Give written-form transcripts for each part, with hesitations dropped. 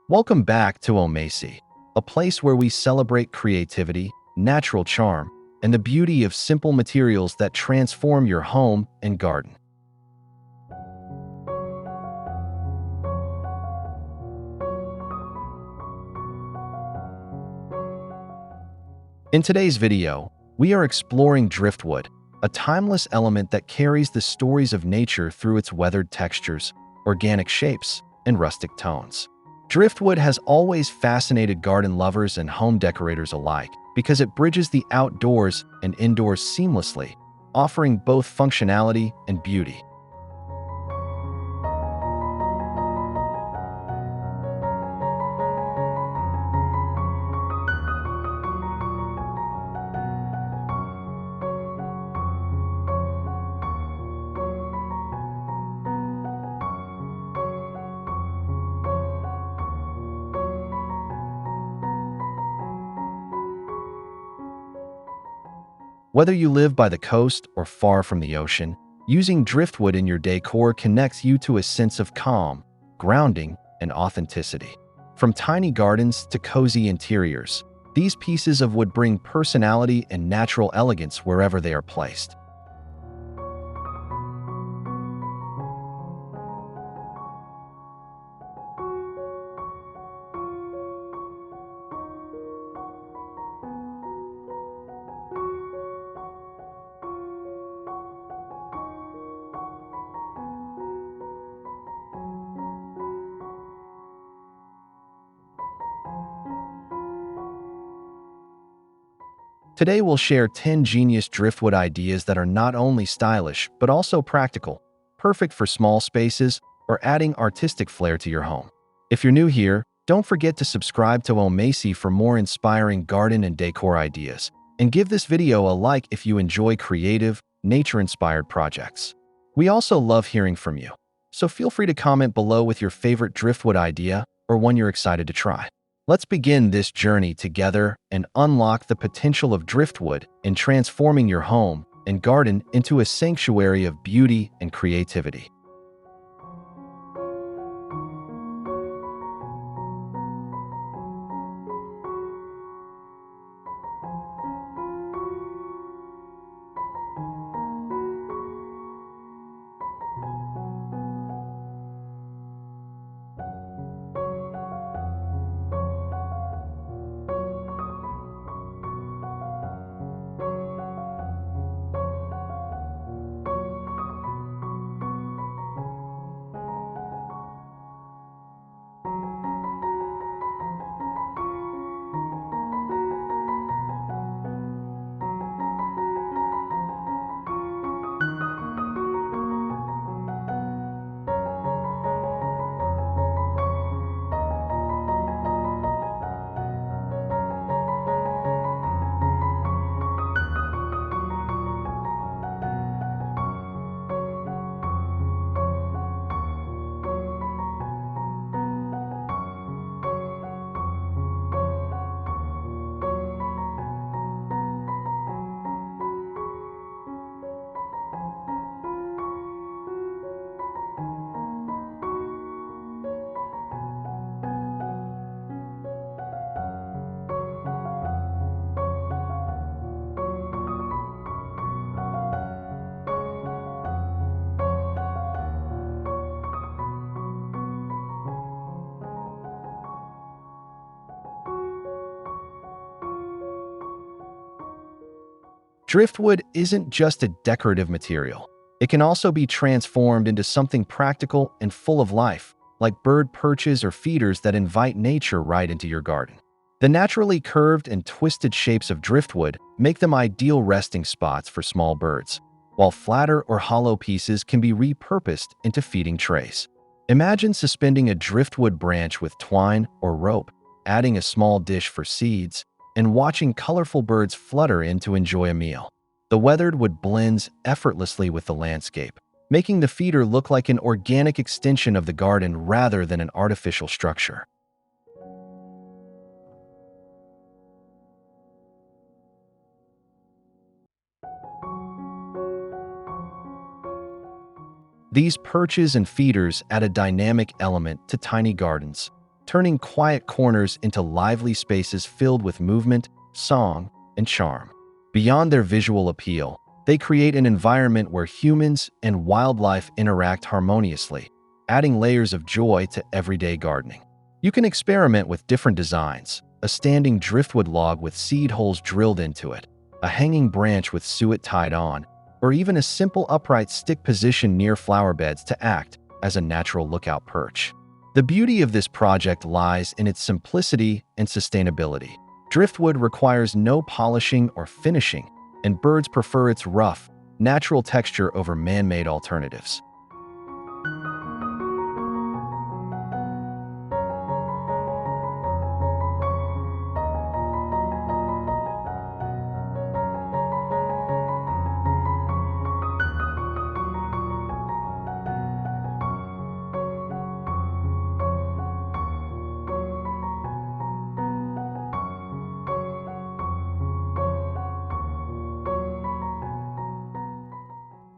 Welcome back to Omasae, a place where we celebrate creativity, natural charm, and the beauty of simple materials that transform your home and garden. In today's video, we are exploring driftwood, a timeless element that carries the stories of nature through its weathered textures, organic shapes, and rustic tones. Driftwood has always fascinated garden lovers and home decorators alike because it bridges the outdoors and indoors seamlessly, offering both functionality and beauty. Whether you live by the coast or far from the ocean, using driftwood in your decor connects you to a sense of calm, grounding, and authenticity. From tiny gardens to cozy interiors, these pieces of wood bring personality and natural elegance wherever they are placed. Today we'll share 10 genius driftwood ideas that are not only stylish but also practical, perfect for small spaces or adding artistic flair to your home. If you're new here, don't forget to subscribe to Omasae for more inspiring garden and decor ideas, and give this video a like if you enjoy creative, nature-inspired projects. We also love hearing from you, so feel free to comment below with your favorite driftwood idea or one you're excited to try. Let's begin this journey together and unlock the potential of driftwood in transforming your home and garden into a sanctuary of beauty and creativity. Driftwood isn't just a decorative material. It can also be transformed into something practical and full of life, like bird perches or feeders that invite nature right into your garden. The naturally curved and twisted shapes of driftwood make them ideal resting spots for small birds, while flatter or hollow pieces can be repurposed into feeding trays. Imagine suspending a driftwood branch with twine or rope, adding a small dish for seeds, and watching colorful birds flutter in to enjoy a meal. The weathered wood blends effortlessly with the landscape, making the feeder look like an organic extension of the garden rather than an artificial structure. These perches and feeders add a dynamic element to tiny gardens, turning quiet corners into lively spaces filled with movement, song, and charm. Beyond their visual appeal, they create an environment where humans and wildlife interact harmoniously, adding layers of joy to everyday gardening. You can experiment with different designs: a standing driftwood log with seed holes drilled into it, a hanging branch with suet tied on, or even a simple upright stick positioned near flower beds to act as a natural lookout perch. The beauty of this project lies in its simplicity and sustainability. Driftwood requires no polishing or finishing, and birds prefer its rough, natural texture over man-made alternatives.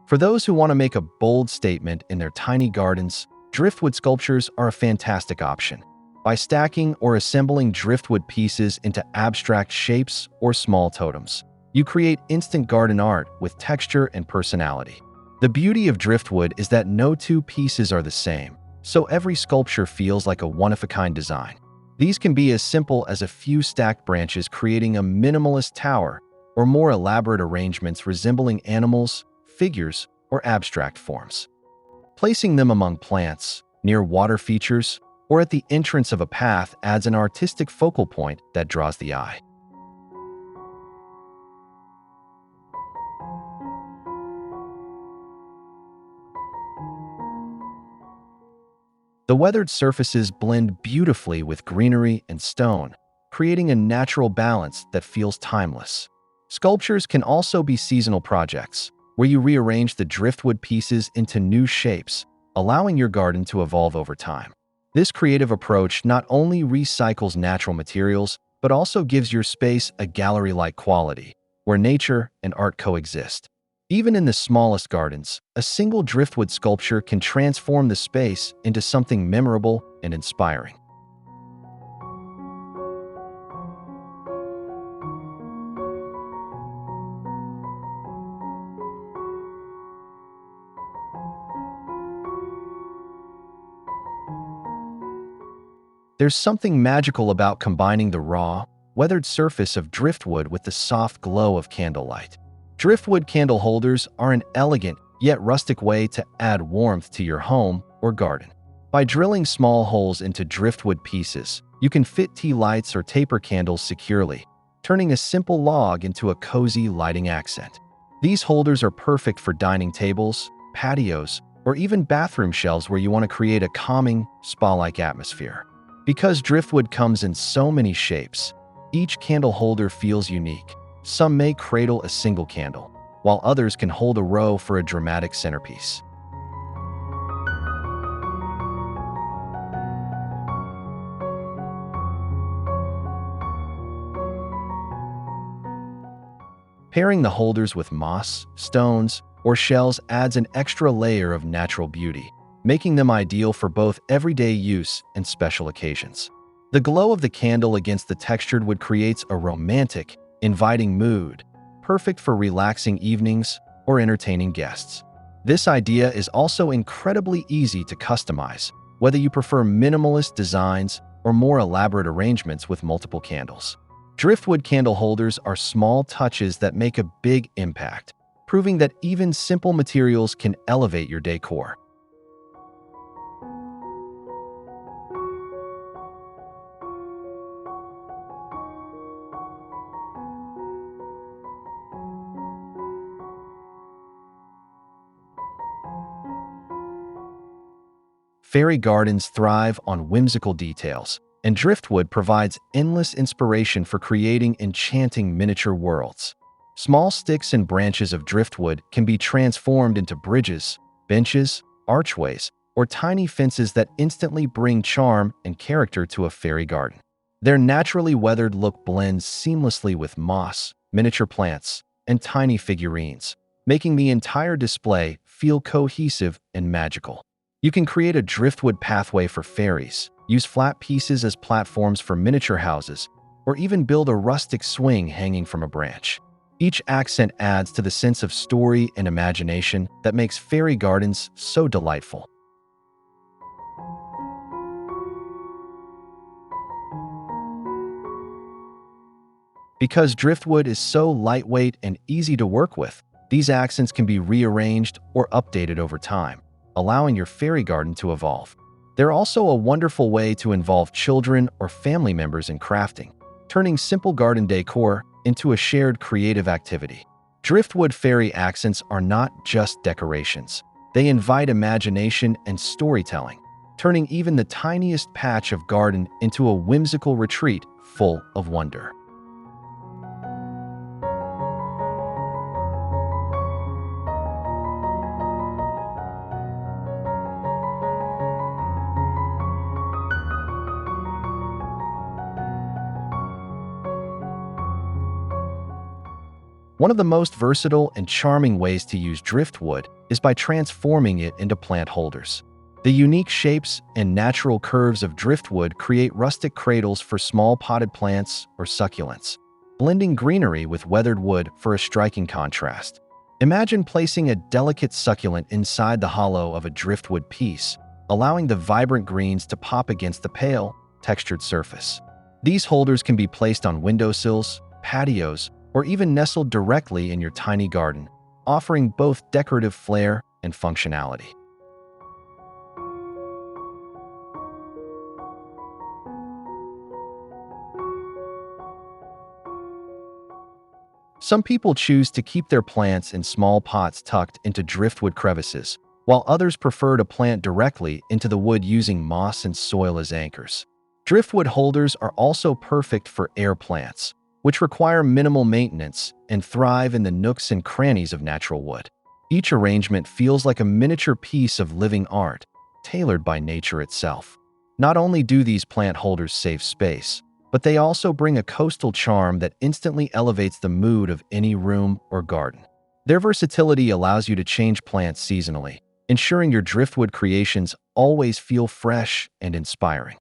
For those who want to make a bold statement in their tiny gardens, driftwood sculptures are a fantastic option. By stacking or assembling driftwood pieces into abstract shapes or small totems, you create instant garden art with texture and personality. The beauty of driftwood is that no two pieces are the same, so every sculpture feels like a one-of-a-kind design. These can be as simple as a few stacked branches creating a minimalist tower, or more elaborate arrangements resembling animals, figures, or abstract forms. Placing them among plants, near water features, or at the entrance of a path adds an artistic focal point that draws the eye. The weathered surfaces blend beautifully with greenery and stone, creating a natural balance that feels timeless. Sculptures can also be seasonal projects, where you rearrange the driftwood pieces into new shapes, allowing your garden to evolve over time. This creative approach not only recycles natural materials, but also gives your space a gallery-like quality, where nature and art coexist. Even in the smallest gardens, a single driftwood sculpture can transform the space into something memorable and inspiring. There's something magical about combining the raw, weathered surface of driftwood with the soft glow of candlelight. Driftwood candle holders are an elegant yet rustic way to add warmth to your home or garden. By drilling small holes into driftwood pieces, you can fit tea lights or taper candles securely, turning a simple log into a cozy lighting accent. These holders are perfect for dining tables, patios, or even bathroom shelves where you want to create a calming, spa-like atmosphere. Because driftwood comes in so many shapes, each candle holder feels unique. Some may cradle a single candle, while others can hold a row for a dramatic centerpiece. Pairing the holders with moss, stones, or shells adds an extra layer of natural beauty, making them ideal for both everyday use and special occasions. The glow of the candle against the textured wood creates a romantic, inviting mood, perfect for relaxing evenings or entertaining guests. This idea is also incredibly easy to customize, whether you prefer minimalist designs or more elaborate arrangements with multiple candles. Driftwood candle holders are small touches that make a big impact, proving that even simple materials can elevate your decor. Fairy gardens thrive on whimsical details, and driftwood provides endless inspiration for creating enchanting miniature worlds. Small sticks and branches of driftwood can be transformed into bridges, benches, archways, or tiny fences that instantly bring charm and character to a fairy garden. Their naturally weathered look blends seamlessly with moss, miniature plants, and tiny figurines, making the entire display feel cohesive and magical. You can create a driftwood pathway for fairies, Use flat pieces as platforms for miniature houses, or even build a rustic swing hanging from a branch. Each accent adds to the sense of story and imagination that makes fairy gardens so delightful. Because driftwood is so lightweight and easy to work with, these accents can be rearranged or updated over time, allowing your fairy garden to evolve. They're also a wonderful way to involve children or family members in crafting, turning simple garden decor into a shared creative activity. Driftwood fairy accents are not just decorations. They invite imagination and storytelling, turning even the tiniest patch of garden into a whimsical retreat full of wonder. One of the most versatile and charming ways to use driftwood is by transforming it into plant holders. The unique shapes and natural curves of driftwood create rustic cradles for small potted plants or succulents, blending greenery with weathered wood for a striking contrast. Imagine placing a delicate succulent inside the hollow of a driftwood piece, allowing the vibrant greens to pop against the pale, textured surface. These holders can be placed on windowsills, patios, or even nestled directly in your tiny garden, offering both decorative flair and functionality. Some people choose to keep their plants in small pots tucked into driftwood crevices, while others prefer to plant directly into the wood using moss and soil as anchors. Driftwood holders are also perfect for air plants, which require minimal maintenance and thrive in the nooks and crannies of natural wood. Each arrangement feels like a miniature piece of living art, tailored by nature itself. Not only do these plant holders save space, but they also bring a coastal charm that instantly elevates the mood of any room or garden. Their versatility allows you to change plants seasonally, ensuring your driftwood creations always feel fresh and inspiring.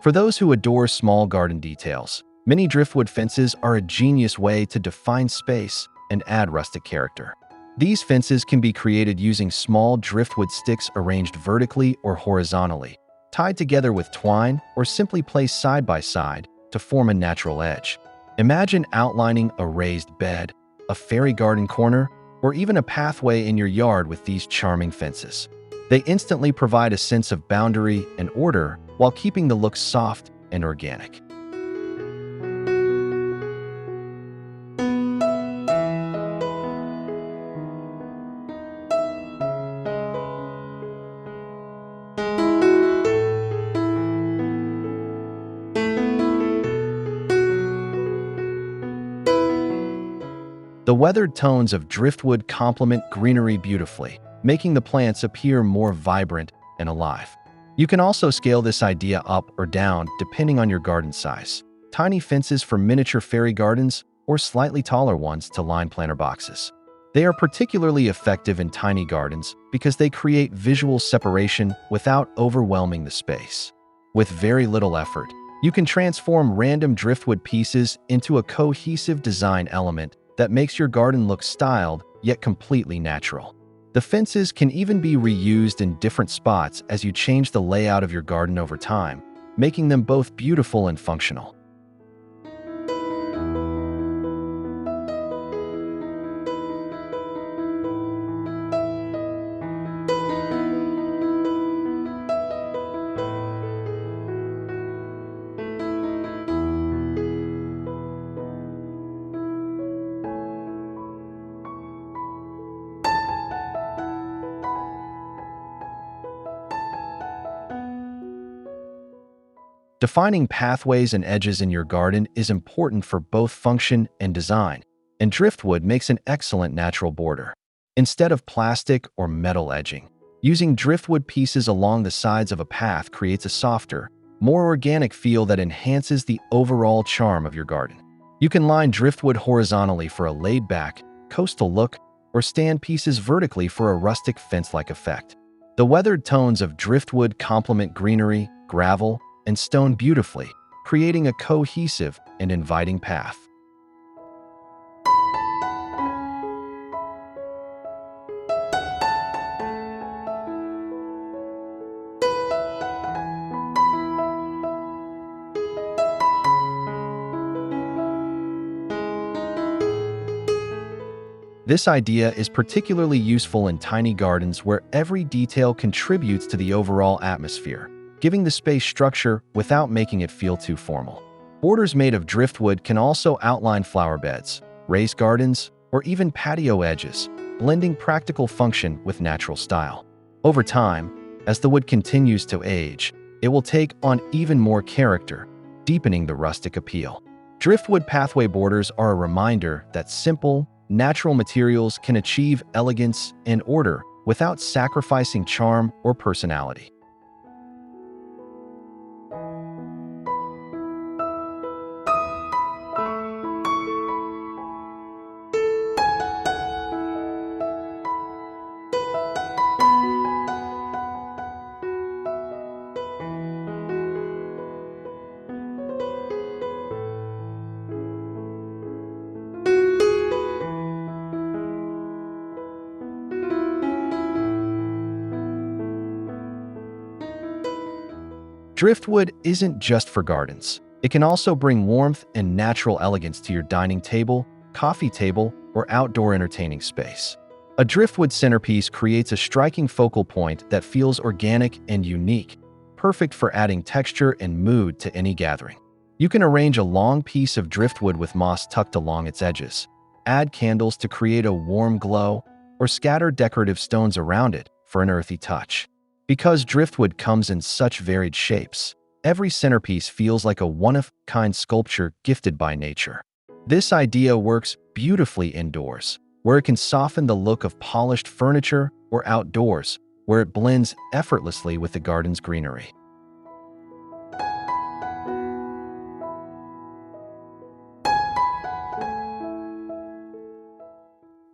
For those who adore small garden details, many driftwood fences are a genius way to define space and add rustic character. These fences can be created using small driftwood sticks arranged vertically or horizontally, tied together with twine, or simply placed side by side to form a natural edge. Imagine outlining a raised bed, a fairy garden corner, or even a pathway in your yard with these charming fences. They instantly provide a sense of boundary and order while keeping the look soft and organic. The weathered tones of driftwood complement greenery beautifully, making the plants appear more vibrant and alive. You can also scale this idea up or down depending on your garden size. Tiny fences for miniature fairy gardens, or slightly taller ones to line planter boxes. They are particularly effective in tiny gardens because they create visual separation without overwhelming the space. With very little effort, you can transform random driftwood pieces into a cohesive design element that makes your garden look styled yet completely natural. The fences can even be reused in different spots as you change the layout of your garden over time, making them both beautiful and functional. Defining pathways and edges in your garden is important for both function and design, and driftwood makes an excellent natural border. Instead of plastic or metal edging, Using driftwood pieces along the sides of a path creates a softer, more organic feel that enhances the overall charm of your garden. You can line driftwood horizontally for a laid-back, coastal look, or stand pieces vertically for a rustic fence-like effect. The weathered tones of driftwood complement greenery, gravel, and stone beautifully, creating a cohesive and inviting path. This idea is particularly useful in tiny gardens where every detail contributes to the overall atmosphere, giving the space structure without making it feel too formal. Borders made of driftwood can also outline flower beds, raised gardens, or even patio edges, blending practical function with natural style. Over time, as the wood continues to age, it will take on even more character, deepening the rustic appeal. Driftwood pathway borders are a reminder that simple, natural materials can achieve elegance and order without sacrificing charm or personality. Driftwood isn't just for gardens. It can also bring warmth and natural elegance to your dining table, coffee table, or outdoor entertaining space. A driftwood centerpiece creates a striking focal point that feels organic and unique, perfect for adding texture and mood to any gathering. You can arrange a long piece of driftwood with moss tucked along its edges, add candles to create a warm glow, or scatter decorative stones around it for an earthy touch. Because driftwood comes in such varied shapes, every centerpiece feels like a one-of-a-kind sculpture gifted by nature. This idea works beautifully indoors, where it can soften the look of polished furniture, or outdoors, where it blends effortlessly with the garden's greenery.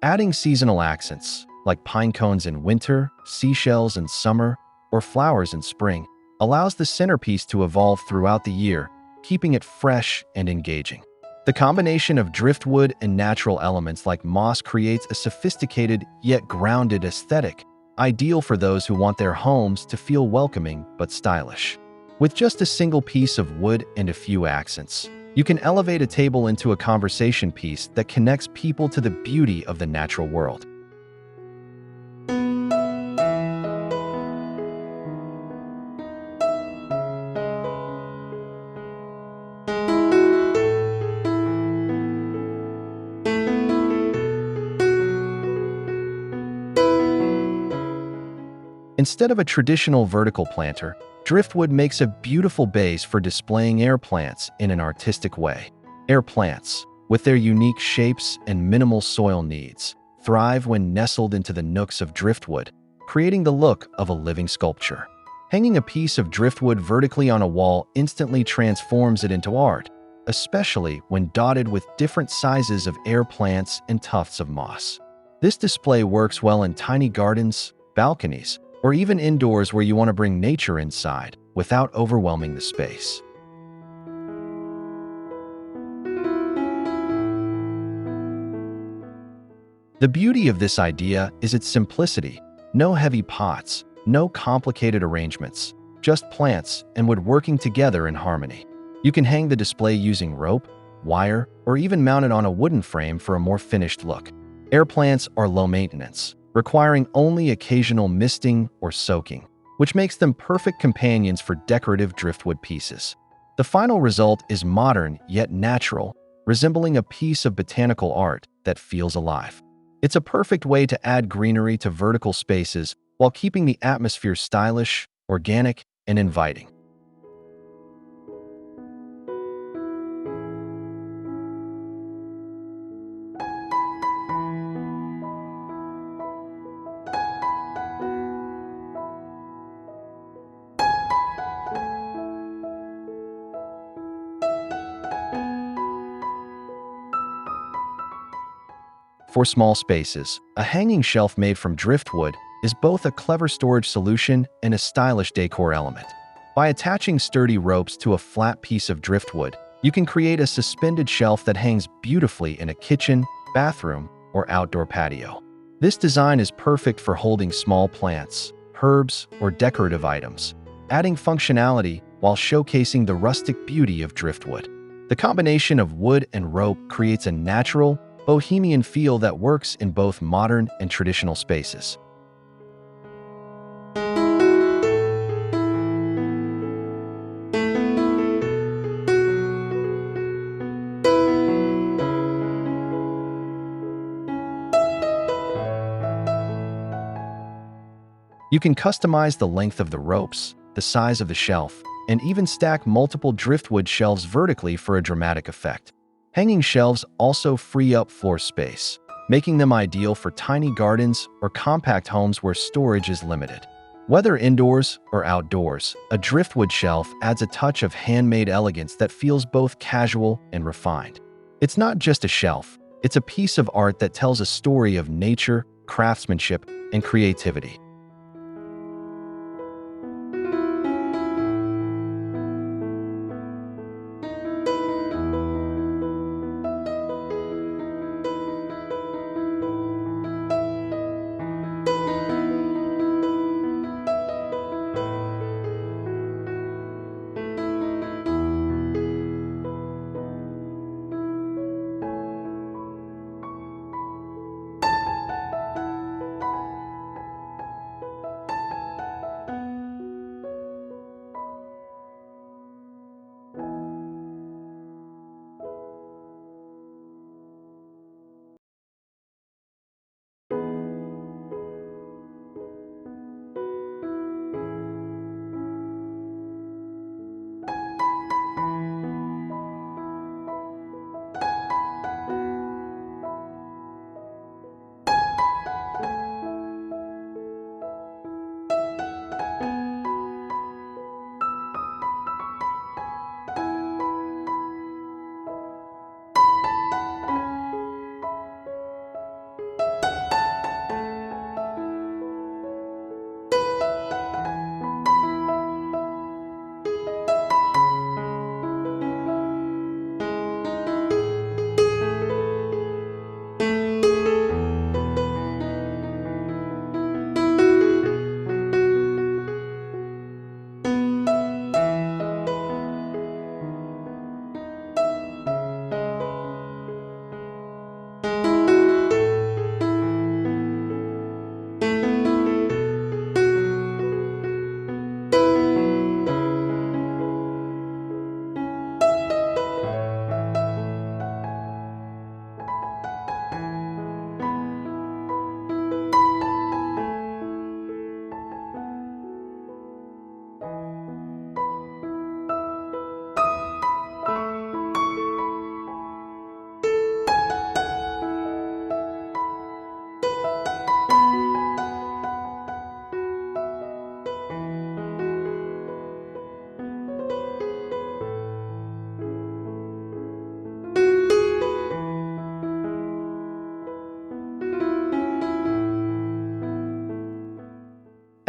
Adding seasonal accents, like pine cones in winter, seashells in summer, or flowers in spring, allows the centerpiece to evolve throughout the year, keeping it fresh and engaging. The combination of driftwood and natural elements like moss creates a sophisticated yet grounded aesthetic, ideal for those who want their homes to feel welcoming but stylish. With just a single piece of wood and a few accents, you can elevate a table into a conversation piece that connects people to the beauty of the natural world. Instead of a traditional vertical planter, driftwood makes a beautiful base for displaying air plants in an artistic way. Air plants, with their unique shapes and minimal soil needs, thrive when nestled into the nooks of driftwood, creating the look of a living sculpture. Hanging a piece of driftwood vertically on a wall instantly transforms it into art, especially when dotted with different sizes of air plants and tufts of moss. This display works well in tiny gardens, balconies, or even indoors where you want to bring nature inside without overwhelming the space. The beauty of this idea is its simplicity. No heavy pots, no complicated arrangements, just plants and wood working together in harmony. You can hang the display using rope, wire, or even mount it on a wooden frame for a more finished look. Air plants are low maintenance, requiring only occasional misting or soaking, which makes them perfect companions for decorative driftwood pieces. The final result is modern yet natural, resembling a piece of botanical art that feels alive. It's a perfect way to add greenery to vertical spaces while keeping the atmosphere stylish, organic, and inviting. For small spaces, a hanging shelf made from driftwood is both a clever storage solution and a stylish decor element. By attaching sturdy ropes to a flat piece of driftwood, you can create a suspended shelf that hangs beautifully in a kitchen, bathroom, or outdoor patio. This design is perfect for holding small plants, herbs, or decorative items, adding functionality while showcasing the rustic beauty of driftwood. The combination of wood and rope creates a natural, bohemian feel that works in both modern and traditional spaces. You can customize the length of the ropes, the size of the shelf, and even stack multiple driftwood shelves vertically for a dramatic effect. Hanging shelves also free up floor space, making them ideal for tiny gardens or compact homes where storage is limited. Whether indoors or outdoors, a driftwood shelf adds a touch of handmade elegance that feels both casual and refined. It's not just a shelf, it's a piece of art that tells a story of nature, craftsmanship, and creativity.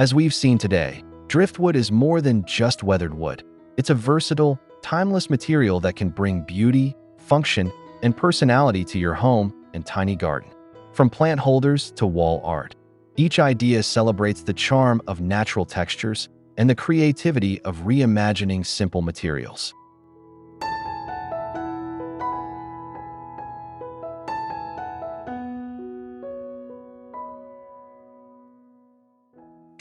As we've seen today, driftwood is more than just weathered wood. It's a versatile, timeless material that can bring beauty, function, and personality to your home and tiny garden. From plant holders to wall art, each idea celebrates the charm of natural textures and the creativity of reimagining simple materials.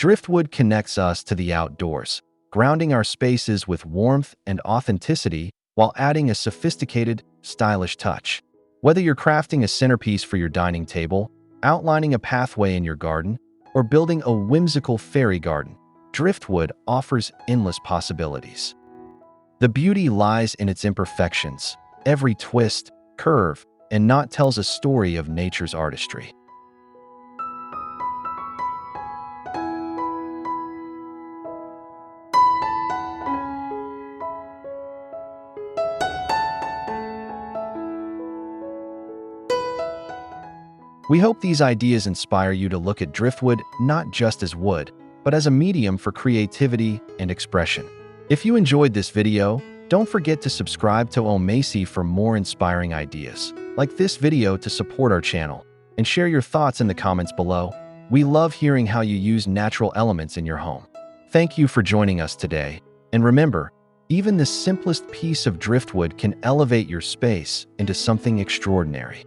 Driftwood connects us to the outdoors, grounding our spaces with warmth and authenticity while adding a sophisticated, stylish touch. Whether you're crafting a centerpiece for your dining table, outlining a pathway in your garden, or building a whimsical fairy garden, driftwood offers endless possibilities. The beauty lies in its imperfections. Every twist, curve, and knot tells a story of nature's artistry. We hope these ideas inspire you to look at driftwood not just as wood, but as a medium for creativity and expression. If you enjoyed this video, don't forget to subscribe to Omasae for more inspiring ideas. Like this video to support our channel, and share your thoughts in the comments below. We love hearing how you use natural elements in your home. Thank you for joining us today. And remember, even the simplest piece of driftwood can elevate your space into something extraordinary.